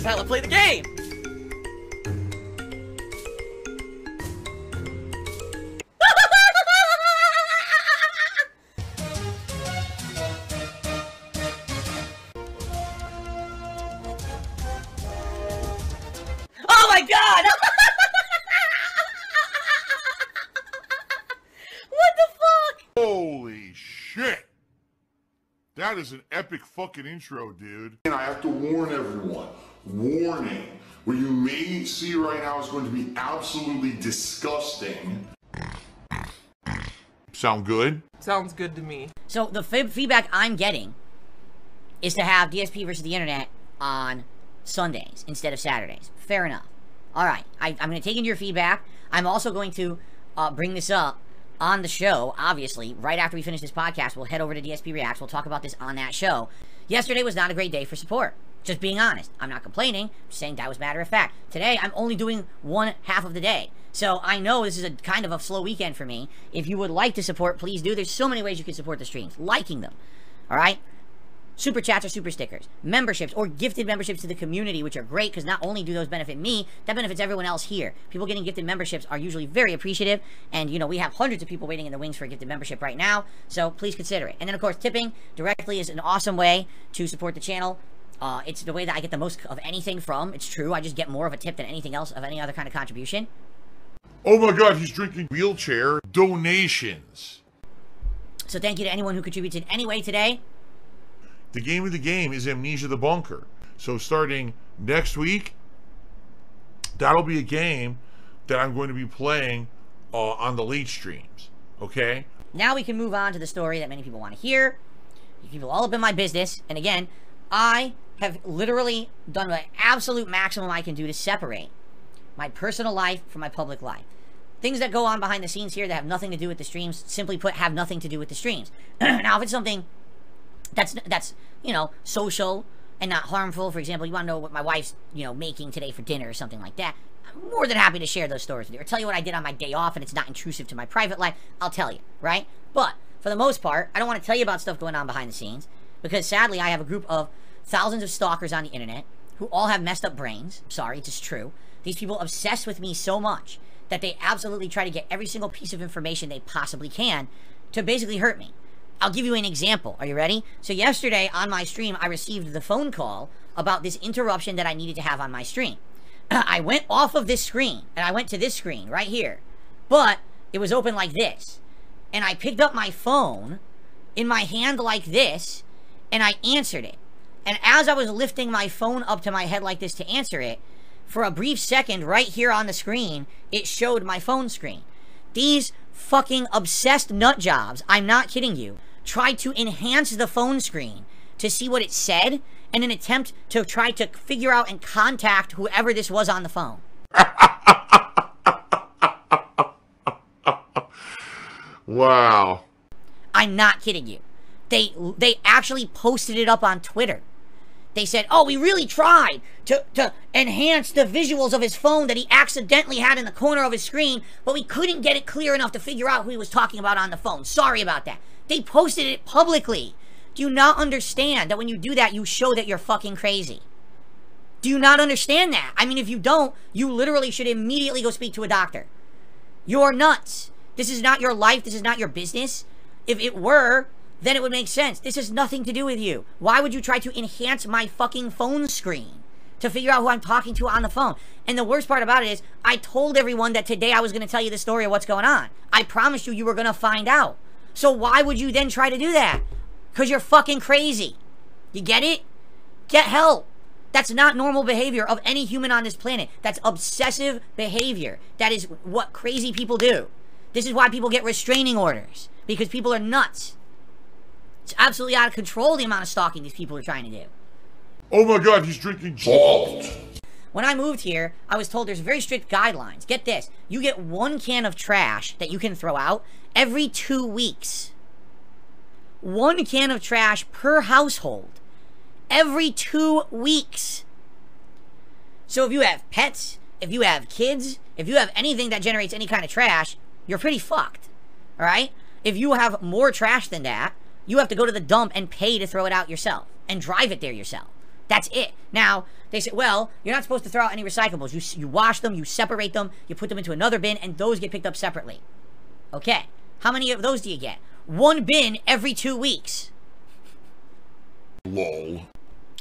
how to play the game! Oh my god! What the fuck? Holy shit! That is an epic fucking intro, dude. And I have to warn everyone. Warning. What you may see right now is going to be absolutely disgusting. Sound good? Sounds good to me. So the feedback I'm getting is to have DSP versus the internet on Sundays instead of Saturdays. Fair enough. Alright, I'm going to take into your feedback. I'm also going to bring this up on the show, obviously. Right after we finish this podcast, we'll head over to DSP Reacts. We'll talk about this on that show. Yesterday was not a great day for support. Just being honest. I'm not complaining. I'm just saying that was matter of fact. Today, I'm only doing one half of the day. So I know this is a kind of a slow weekend for me. If you would like to support, please do. There's so many ways you can support the streams. Liking them. Alright? Super chats or super stickers, memberships or gifted memberships to the community, which are great because not only do those benefit me, that benefits everyone else here. People getting gifted memberships are usually very appreciative, and you know, we have hundreds of people waiting in the wings for a gifted membership right now, so please consider it. And then of course, tipping directly is an awesome way to support the channel. It's the way that I get the most of anything from. It's true, I just get more of a tip than anything else of any other kind of contribution. Oh my god, he's drinking wheelchair donations. So thank you to anyone who contributes in any way today. The game of the game is Amnesia the Bunker. So starting next week, that'll be a game that I'm going to be playing on the late streams. Okay? Now we can move on to the story that many people want to hear. People all up in my business. And again, I have literally done the absolute maximum I can do to separate my personal life from my public life. Things that go on behind the scenes here that have nothing to do with the streams, simply put, have nothing to do with the streams. Now, if it's something that's you know, social and not harmful. For example, you want to know what my wife's, you know, making today for dinner or something like that. I'm more than happy to share those stories with you. Or tell you what I did on my day off and it's not intrusive to my private life. I'll tell you, right? But for the most part, I don't want to tell you about stuff going on behind the scenes because sadly I have a group of thousands of stalkers on the internet who all have messed up brains. Sorry, it's just true. These people obsess with me so much that they absolutely try to get every single piece of information they possibly can to basically hurt me. I'll give you an example. Are you ready? So yesterday on my stream, I received the phone call about this interruption that I needed to have on my stream. I went off of this screen, and I went to this screen right here. But it was open like this. And I picked up my phone in my hand like this, and I answered it. And as I was lifting my phone up to my head like this to answer it, for a brief second right here on the screen, it showed my phone screen. These fucking obsessed nut jobs, I'm not kidding you, tried to enhance the phone screen to see what it said in an attempt to try to figure out and contact whoever this was on the phone. Wow. I'm not kidding you. They actually posted it up on Twitter. They said, oh, we really tried to enhance the visuals of his phone that he accidentally had in the corner of his screen, but we couldn't get it clear enough to figure out who he was talking about on the phone. Sorry about that. They posted it publicly. Do you not understand that when you do that, you show that you're fucking crazy? Do you not understand that? I mean, if you don't, you literally should immediately go speak to a doctor. You're nuts. This is not your life. This is not your business. If it were, then it would make sense. This has nothing to do with you. Why would you try to enhance my fucking phone screen to figure out who I'm talking to on the phone? And the worst part about it is, I told everyone that today I was going to tell you the story of what's going on. I promised you were going to find out. So why would you then try to do that? Because you're fucking crazy. You get it? Get help. That's not normal behavior of any human on this planet. That's obsessive behavior. That is what crazy people do. This is why people get restraining orders. Because people are nuts. It's absolutely out of control the amount of stalking these people are trying to do. Oh my god, he's drinking salt. When I moved here, I was told there's very strict guidelines. Get this. You get 1 can of trash that you can throw out every 2 weeks. 1 can of trash per household. Every 2 weeks. So if you have pets, if you have kids, if you have anything that generates any kind of trash, you're pretty fucked. Alright? If you have more trash than that, you have to go to the dump and pay to throw it out yourself. And drive it there yourself. That's it. Now, they say, well, you're not supposed to throw out any recyclables. You wash them, you separate them, you put them into another bin, and those get picked up separately. Okay. How many of those do you get? 1 bin every 2 weeks. Lol.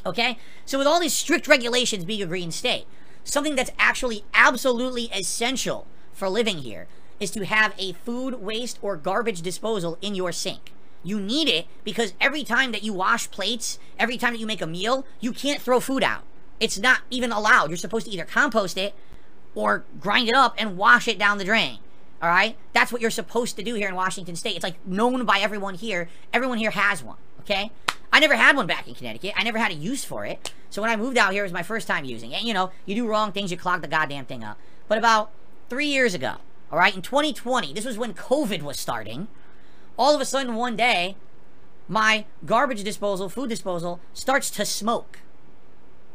Okay? So with all these strict regulations being a green state, something that's actually absolutely essential for living here is to have a food waste or garbage disposal in your sink. You need it because every time that you wash plates, every time that you make a meal, you can't throw food out. It's not even allowed. You're supposed to either compost it or grind it up and wash it down the drain. All right? That's what you're supposed to do here in Washington State. It's like known by everyone here. Everyone here has one, okay? I never had one back in Connecticut. I never had a use for it. So when I moved out here, it was my first time using it. You know, you do wrong things, you clog the goddamn thing up. But about 3 years ago, all right, in 2020, this was when COVID was starting, all of a sudden one day, my garbage disposal, food disposal, starts to smoke.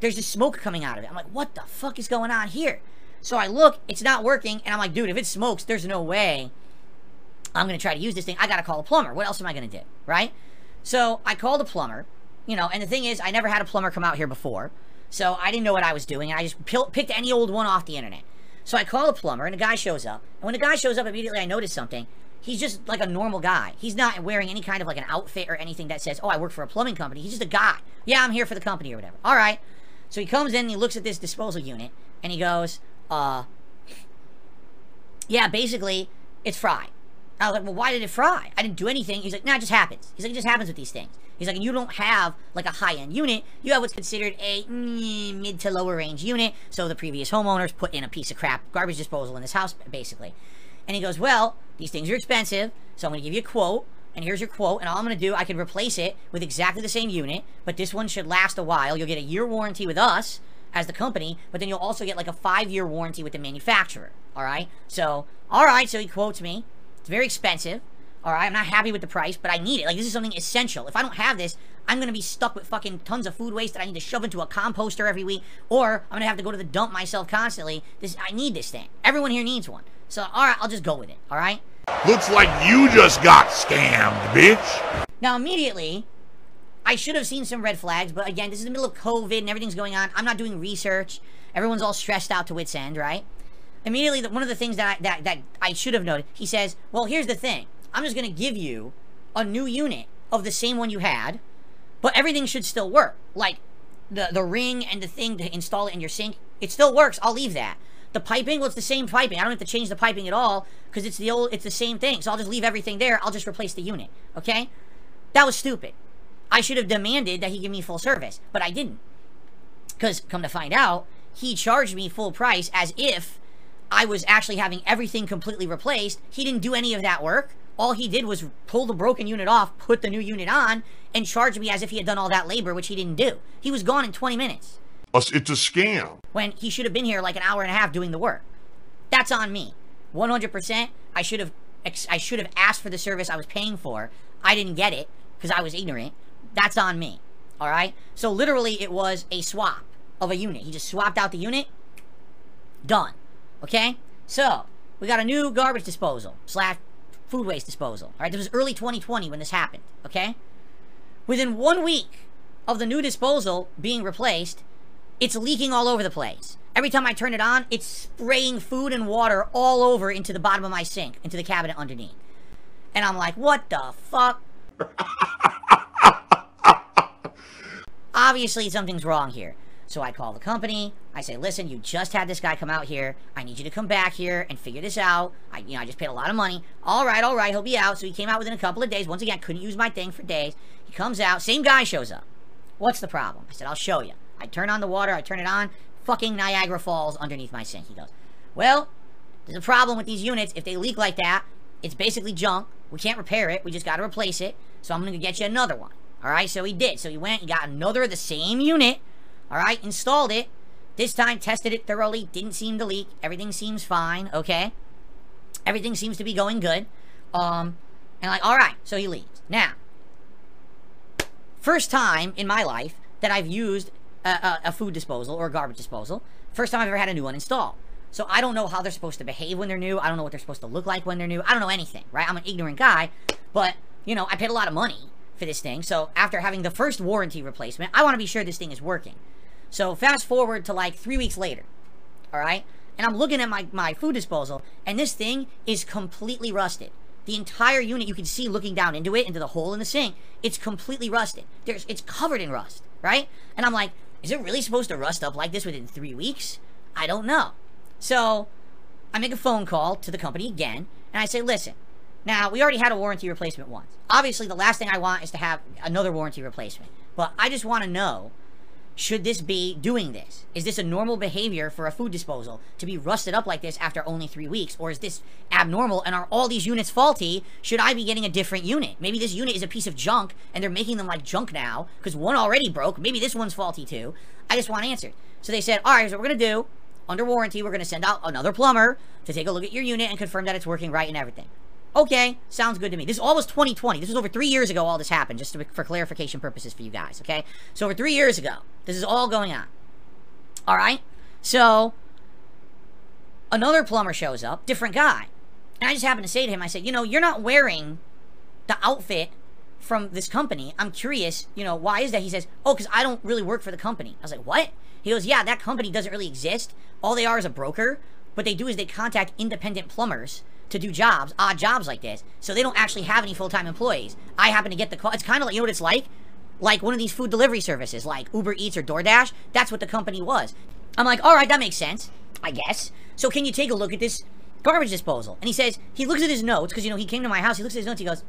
There's just smoke coming out of it. I'm like, what the fuck is going on here? So I look, it's not working, and I'm like, dude, if it smokes, there's no way I'm going to try to use this thing. I got to call a plumber. What else am I going to do, right? So I called a plumber, you know, and the thing is, I never had a plumber come out here before, so I didn't know what I was doing, and I just picked any old one off the internet. So I call a plumber, and the guy shows up, and when the guy shows up, immediately I notice something. He's just like a normal guy. He's not wearing any kind of like an outfit or anything that says, oh, I work for a plumbing company. He's just a guy. Yeah, I'm here for the company or whatever. All right. So he comes in and he looks at this disposal unit and he goes, yeah, basically, it's fried. I was like, well, why did it fry? I didn't do anything. He's like, nah, it just happens. He's like, it just happens with these things. He's like, and you don't have like a high-end unit. You have what's considered a mid to lower range unit. So the previous homeowners put in a piece of crap garbage disposal in this house, basically. And he goes, well, these things are expensive, so I'm going to give you a quote, and here's your quote, and all I'm going to do, I can replace it with exactly the same unit, but this one should last a while. You'll get a year warranty with us as the company, but then you'll also get like a 5-year warranty with the manufacturer, all right? So, all right, so he quotes me. It's very expensive, all right? I'm not happy with the price, but I need it. Like, this is something essential. If I don't have this, I'm going to be stuck with fucking tons of food waste that I need to shove into a composter every week, or I'm going to have to go to the dump myself constantly. I need this thing. Everyone here needs one. So, alright, I'll just go with it, alright? Looks like you just got scammed, bitch. Now, immediately, I should have seen some red flags, but again, this is the middle of COVID and everything's going on. I'm not doing research. Everyone's all stressed out to wit's end, right? Immediately, one of the things that I should have noted, he says, well, here's the thing. I'm just going to give you a new unit of the same one you had, but everything should still work. Like, the ring and the thing to install it in your sink, it still works. I'll leave that. The piping, well, it's the same piping. I don't have to change the piping at all because it's the same thing. So I'll just leave everything there. I'll just replace the unit. Okay? That was stupid. I should have demanded that he give me full service, but I didn't. Because, come to find out, he charged me full price as if I was actually having everything completely replaced. He didn't do any of that work. All he did was pull the broken unit off, put the new unit on, and charge me as if he had done all that labor, which he didn't do. He was gone in 20 minutes. It's a scam. When he should have been here like an hour and a half doing the work. That's on me. 100%. I should have asked for the service I was paying for. I didn't get it because I was ignorant. That's on me. All right? So literally it was a swap of a unit. He just swapped out the unit. Done. Okay? So, we got a new garbage disposal / food waste disposal. All right? This was early 2020 when this happened. Okay? Within 1 week of the new disposal being replaced, it's leaking all over the place. Every time I turn it on, it's spraying food and water all over into the bottom of my sink, into the cabinet underneath. And I'm like, what the fuck? Obviously, something's wrong here. So I call the company. I say, listen, you just had this guy come out here. I need you to come back here and figure this out. I just paid a lot of money. All right, he'll be out. So he came out within a couple of days. Once again, couldn't use my thing for days. He comes out. Same guy shows up. What's the problem? I said, I'll show you. I turn on the water, I turn it on, fucking Niagara Falls underneath my sink. He goes, well, there's a problem with these units. If they leak like that, it's basically junk. We can't repair it. We just got to replace it. So I'm going to get you another one. All right, so he did. So he went, he got another of the same unit. All right, installed it. This time, tested it thoroughly. Didn't seem to leak. Everything seems fine, okay? Everything seems to be going good. And like, all right, so he leaves. Now, first time in my life that I've used a food disposal or a garbage disposal. First time I've ever had a new one installed. So I don't know how they're supposed to behave when they're new. I don't know what they're supposed to look like when they're new. I don't know anything, right? I'm an ignorant guy, but, you know, I paid a lot of money for this thing. So after having the first warranty replacement, I want to be sure this thing is working. So fast forward to like 3 weeks later, all right? And I'm looking at my food disposal, and this thing is completely rusted. The entire unit, you can see looking down into it, into the hole in the sink, it's completely rusted. It's covered in rust, right? And I'm like, is it really supposed to rust up like this within 3 weeks? I don't know. So I make a phone call to the company again, and I say, listen, now, we already had a warranty replacement once. Obviously, the last thing I want is to have another warranty replacement. But I just want to know, should this be doing this? Is this a normal behavior for a food disposal to be rusted up like this after only 3 weeks? Or is this abnormal, and are all these units faulty? Should I be getting a different unit? Maybe this unit is a piece of junk, and they're making them like junk now, because one already broke. Maybe this one's faulty too. I just want answered. So they said, all right, here's what we're going to do. Under warranty, we're going to send out another plumber to take a look at your unit and confirm that it's working right and everything. Okay, sounds good to me. This all was 2020. This was over 3 years ago all this happened, just for clarification purposes for you guys, okay? So over 3 years ago, this is all going on. All right? So another plumber shows up, different guy. And I just happened to say to him, I said, you know, you're not wearing the outfit from this company. I'm curious, you know, why is that? He says, oh, because I don't really work for the company. I was like, what? He goes, yeah, that company doesn't really exist. All they are is a broker. What they do is they contact independent plumbers to do jobs, odd jobs like this, so they don't actually have any full-time employees. I happen to get the call. It's kind of like, you know what it's like? Like one of these food delivery services, like Uber Eats or DoorDash. That's what the company was. I'm like, all right, that makes sense, I guess. So can you take a look at this garbage disposal? And he says, he looks at his notes, because, you know, he came to my house, he looks at his notes, he goes,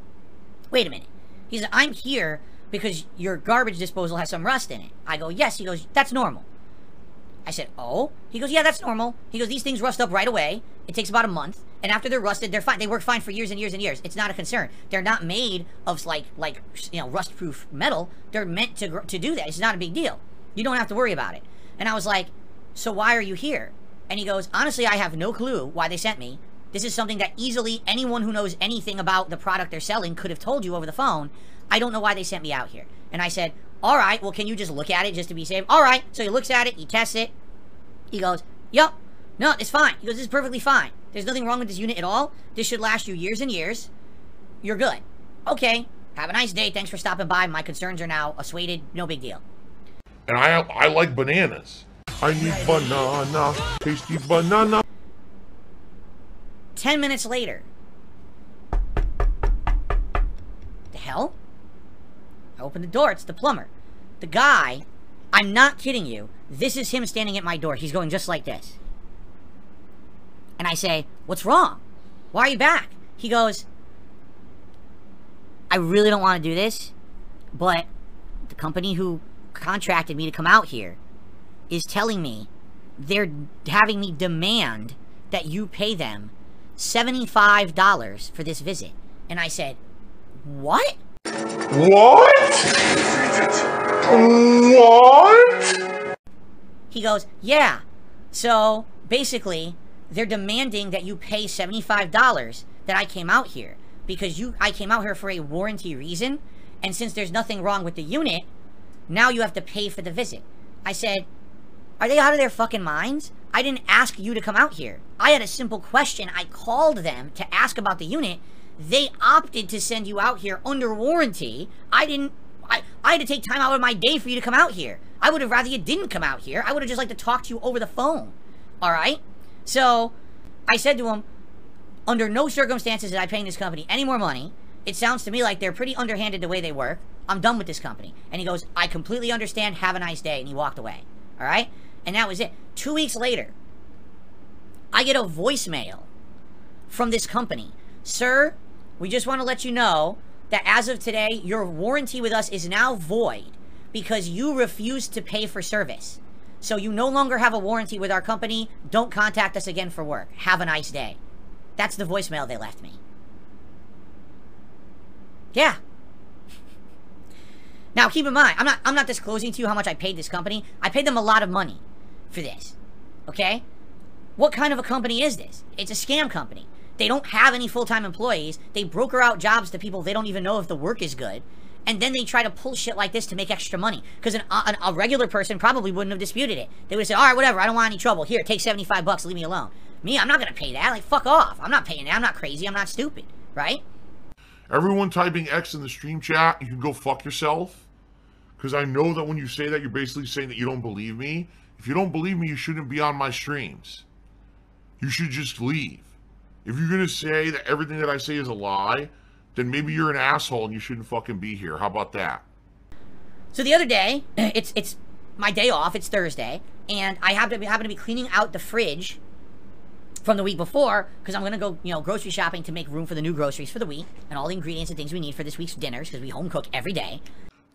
wait a minute. He says, I'm here because your garbage disposal has some rust in it. I go, yes. He goes, that's normal. I said, oh? He goes, yeah, that's normal. He goes, these things rust up right away. It takes about a month. And after they're rusted, they're fine. They work fine for years and years and years. It's not a concern. They're not made of, like you know, rust-proof metal. They're meant to do that. It's not a big deal. You don't have to worry about it. And I was like, so why are you here? And he goes, honestly, I have no clue why they sent me. This is something that easily anyone who knows anything about the product they're selling could have told you over the phone. I don't know why they sent me out here. And I said, all right, well, can you just look at it just to be safe? All right. So he looks at it. He tests it. He goes, yup. No, it's fine. He goes, this is perfectly fine. There's nothing wrong with this unit at all. This should last you years and years. You're good. Okay. Have a nice day. Thanks for stopping by. My concerns are now assuaded. No big deal. And I like bananas. I need banana. Tasty banana. 10 minutes later. The hell? I open the door. It's the plumber. The guy, I'm not kidding you. This is him standing at my door. He's going just like this. And I say, what's wrong? Why are you back? He goes, I really don't want to do this, but the company who contracted me to come out here is telling me they're having me demand that you pay them $75 for this visit. And I said, what? What? What? He goes, yeah. So basically, they're demanding that you pay $75 that I came out here, because I came out here for a warranty reason, and since there's nothing wrong with the unit, now you have to pay for the visit. I said, are they out of their fucking minds? I didn't ask you to come out here. I had a simple question. I called them to ask about the unit. They opted to send you out here under warranty. I had to take time out of my day for you to come out here. I would have rather you didn't come out here. I would have just liked to talk to you over the phone. All right? So I said to him, under no circumstances is I paying this company any more money. It sounds to me like they're pretty underhanded the way they work. I'm done with this company. And he goes, I completely understand. Have a nice day. And he walked away. All right? And that was it. 2 weeks later, I get a voicemail from this company. Sir, we just want to let you know that as of today, your warranty with us is now void because you refused to pay for service. So you no longer have a warranty with our company. Don't contact us again for work. Have a nice day. That's the voicemail they left me. Yeah. Now, keep in mind, I'm not disclosing to you how much I paid this company. I paid them a lot of money for this. Okay? What kind of a company is this? It's a scam company. They don't have any full-time employees. They broker out jobs to people they don't even know if the work is good. And then they try to pull shit like this to make extra money. Because a regular person probably wouldn't have disputed it. They would have said, all right, whatever, I don't want any trouble. Here, take $75, leave me alone. Me, I'm not going to pay that. Like, fuck off. I'm not paying that. I'm not crazy. I'm not stupid. Right? Everyone typing X in the stream chat, you can go fuck yourself. Because I know that when you say that, you're basically saying that you don't believe me. If you don't believe me, you shouldn't be on my streams. You should just leave. If you're going to say that everything that I say is a lie, then maybe you're an asshole and you shouldn't fucking be here. How about that? So the other day, it's my day off, it's Thursday, and I happen to be cleaning out the fridge from the week before, because I'm going to go, grocery shopping to make room for the new groceries for the week, and all the ingredients and things we need for this week's dinners, because we home cook every day.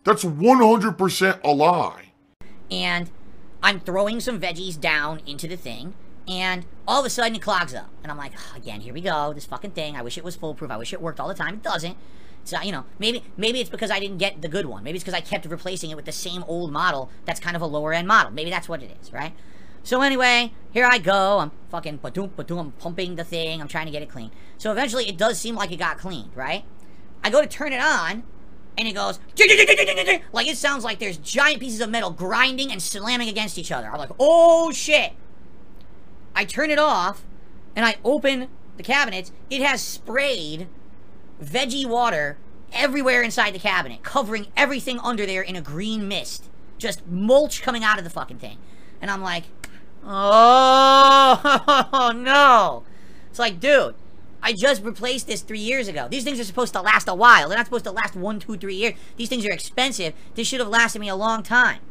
That's 100% a lie. And I'm throwing some veggies down into the thing, and all of a sudden it clogs up. And I'm like, oh, again, here we go, this fucking thing. I wish it was foolproof. I wish it worked all the time. It doesn't. So, maybe it's because I didn't get the good one. Maybe it's because I kept replacing it with the same old model that's kind of a lower end model. Maybe that's what it is, right? So anyway, here I go. I'm fucking I'm pumping the thing. I'm trying to get it clean. So eventually it does seem like it got cleaned, right? I go to turn it on, and it goes, like it sounds like there's giant pieces of metal grinding and slamming against each other. I'm like, oh shit. I turn it off, and I open the cabinets. It has sprayed veggie water everywhere inside the cabinet, covering everything under there in a green mist. Just mulch coming out of the fucking thing. And I'm like, oh no. It's like, dude, I just replaced this 3 years ago. These things are supposed to last a while. They're not supposed to last 1, 2, 3 years. These things are expensive. This should have lasted me a long time.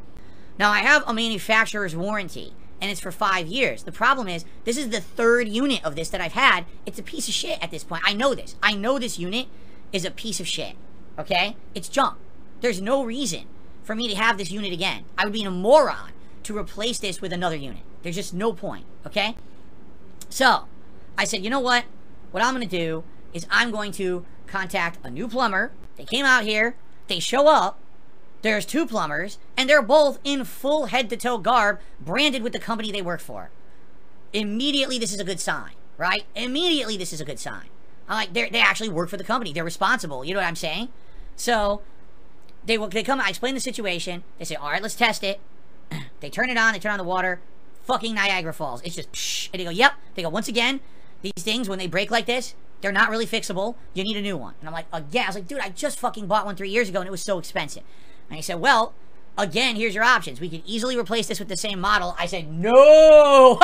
Now, I have a manufacturer's warranty, and it's for 5 years. The problem is, this is the 3rd unit of this that I've had. It's a piece of shit at this point. I know this. I know this unit is a piece of shit. Okay? It's junk. There's no reason for me to have this unit again. I would be a moron to replace this with another unit. There's just no point. Okay? So, I said, you know what? What I'm going to do is I'm going to contact a new plumber. They came out here. They show up. There's 2 plumbers, and they're both in full head-to-toe garb, branded with the company they work for. Immediately, this is a good sign, right? Immediately, this is a good sign. I'm like, they actually work for the company. They're responsible. You know what I'm saying? So, they come, I explain the situation. They say, all right, let's test it. They turn it on. They turn on the water. Fucking Niagara Falls. It's just, psh, and they go, yep. They go, once again, these things, when they break like this, they're not really fixable. You need a new one. And I'm like, again, I was like, dude, I just fucking bought one 3 years ago, and it was so expensive. And he said, well, again, here's your options. We can easily replace this with the same model. I said, no!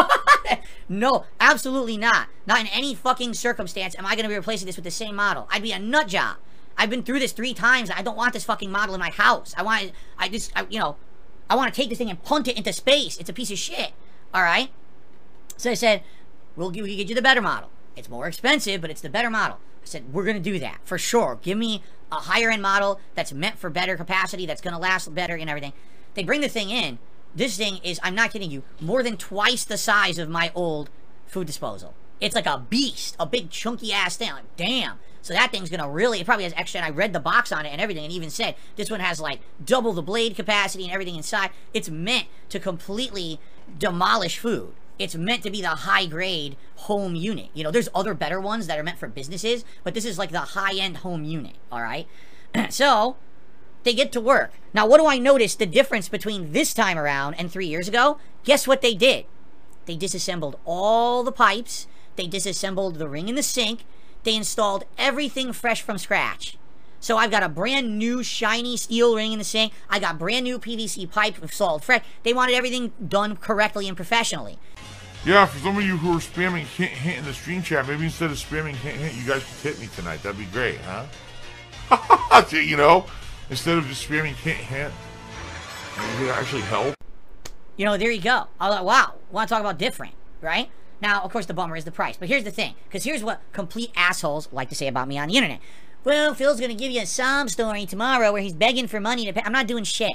No, absolutely not. Not in any fucking circumstance am I going to be replacing this with the same model. I'd be a nut job. I've been through this 3 times. I don't want this fucking model in my house. I want to take this thing and punt it into space. It's a piece of shit. All right? So I said, we can get you the better model. It's more expensive, but it's the better model. I said, we're going to do that, for sure. Give me a higher-end model that's meant for better capacity, that's going to last better and everything. They bring the thing in. This thing is, I'm not kidding you, more than twice the size of my old food disposal. It's like a beast, a big chunky-ass thing. Like, damn. So that thing's going to really, it probably has extra, and I read the box on it and everything, and even said, this one has like double the blade capacity and everything inside. It's meant to completely demolish food. It's meant to be the high-grade home unit. You know, there's other better ones that are meant for businesses, but this is like the high-end home unit, all right? So, they get to work. Now, what do I notice the difference between this time around and 3 years ago? Guess what they did? They disassembled all the pipes. They disassembled the ring in the sink. They installed everything fresh from scratch. So I've got a brand new shiny steel ring in the sink. I got brand new PVC pipe installed fresh. They wanted everything done correctly and professionally. Yeah, for some of you who are spamming hint in the stream chat, maybe instead of spamming hint, you guys could hit me tonight. That'd be great, huh? You know, instead of just spamming hint, maybe it actually help. You know, there you go. I was like, wow, want to talk about different, right? Now, of course, the bummer is the price. But here's the thing, because here's what complete assholes like to say about me on the internet. Well, Phil's going to give you a sob story tomorrow where he's begging for money to pay. I'm not doing shit.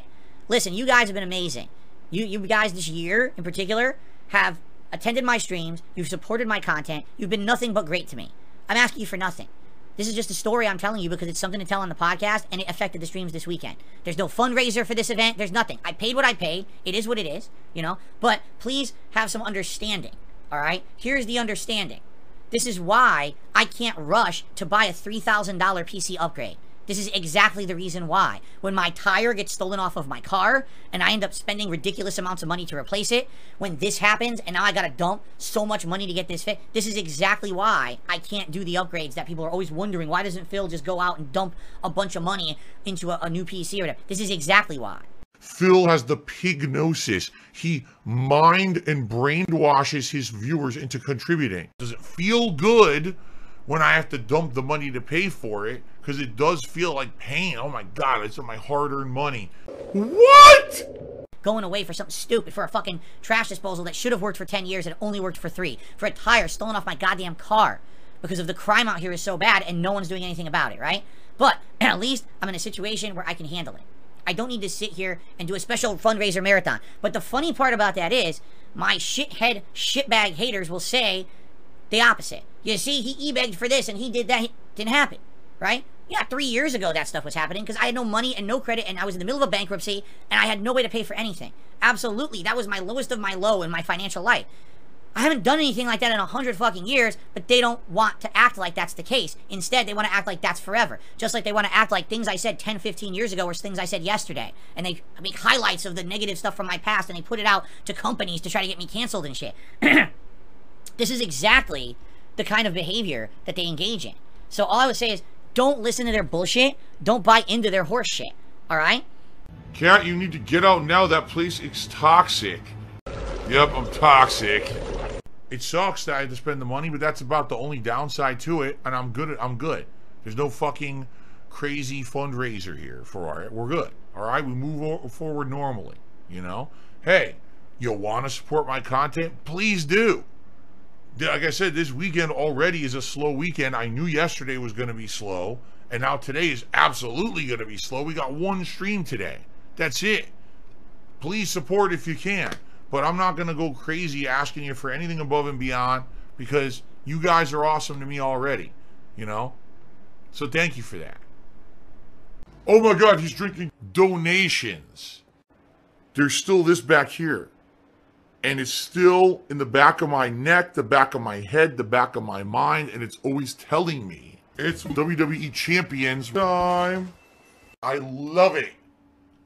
Listen, you guys have been amazing. You guys this year, in particular, have attended my streams. You've supported my content. You've been nothing but great to me. I'm asking you for nothing. This is just a story I'm telling you because it's something to tell on the podcast, and it affected the streams this weekend. There's no fundraiser for this event. There's nothing. I paid what I paid. It is what it is, you know? But please have some understanding, all right? Here's the understanding. This is why I can't rush to buy a $3,000 PC upgrade. This is exactly the reason why. When my tire gets stolen off of my car and I end up spending ridiculous amounts of money to replace it, when this happens and now I gotta dump so much money to get this fixed, this is exactly why I can't do the upgrades that people are always wondering. Why doesn't Phil just go out and dump a bunch of money into a new PC or whatever? This is exactly why. Phil has the pignosis. He mind and brainwashes his viewers into contributing. Does it feel good when I have to dump the money to pay for it? Because it does feel like pain. Oh my God, it's my hard-earned money. What? Going away for something stupid, for a fucking trash disposal that should have worked for 10 years and only worked for 3. For a tire stolen off my goddamn car. Because of the crime out here is so bad and no one's doing anything about it, right? But at least I'm in a situation where I can handle it. I don't need to sit here and do a special fundraiser marathon. But the funny part about that is, my shithead, shitbag haters will say the opposite. You see, he e-begged for this and he did that. It didn't happen, right? Yeah, 3 years ago that stuff was happening because I had no money and no credit and I was in the middle of a bankruptcy and I had no way to pay for anything. Absolutely, that was my lowest of my low in my financial life. I haven't done anything like that in 100 fucking years, but they don't want to act like that's the case. Instead, they want to act like that's forever. Just like they want to act like things I said 10, 15 years ago were things I said yesterday. And they make highlights of the negative stuff from my past and they put it out to companies to try to get me canceled and shit. This is exactly the kind of behavior that they engage in. So all I would say is, don't listen to their bullshit. Don't buy into their horse shit. Alright? Cat, you need to get out now. That place is toxic. Yep, I'm toxic. It sucks that I had to spend the money, but that's about the only downside to it, and I'm good. There's no fucking crazy fundraiser here for it. We're good. Alright? We move forward normally. You know? Hey, you want to support my content? Please do. Like I said, this weekend already is a slow weekend. I knew yesterday was going to be slow, and now today is absolutely going to be slow. We got one stream today. That's it. Please support if you can. But I'm not going to go crazy asking you for anything above and beyond because you guys are awesome to me already, you know? So thank you for that. Oh my God, he's drinking donations. There's still this back here. And it's still in the back of my neck, the back of my head, the back of my mind, and it's always telling me it's WWE Champions time. I love it.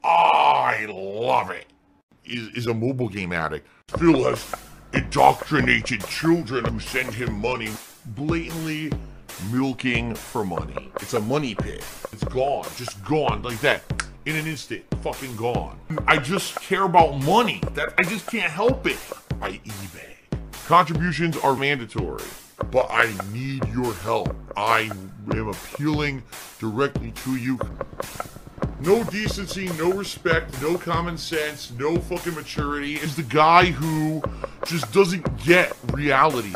I love it. Is a mobile game addict. Phil has indoctrinated children who send him money, blatantly milking for money. It's a money pit. It's gone, just gone like that. In an instant, fucking gone. I just care about money. I just can't help it. I eBay. Contributions are mandatory, but I need your help. I am appealing directly to you. No decency, no respect, no common sense, no fucking maturity. Is the guy who just doesn't get reality.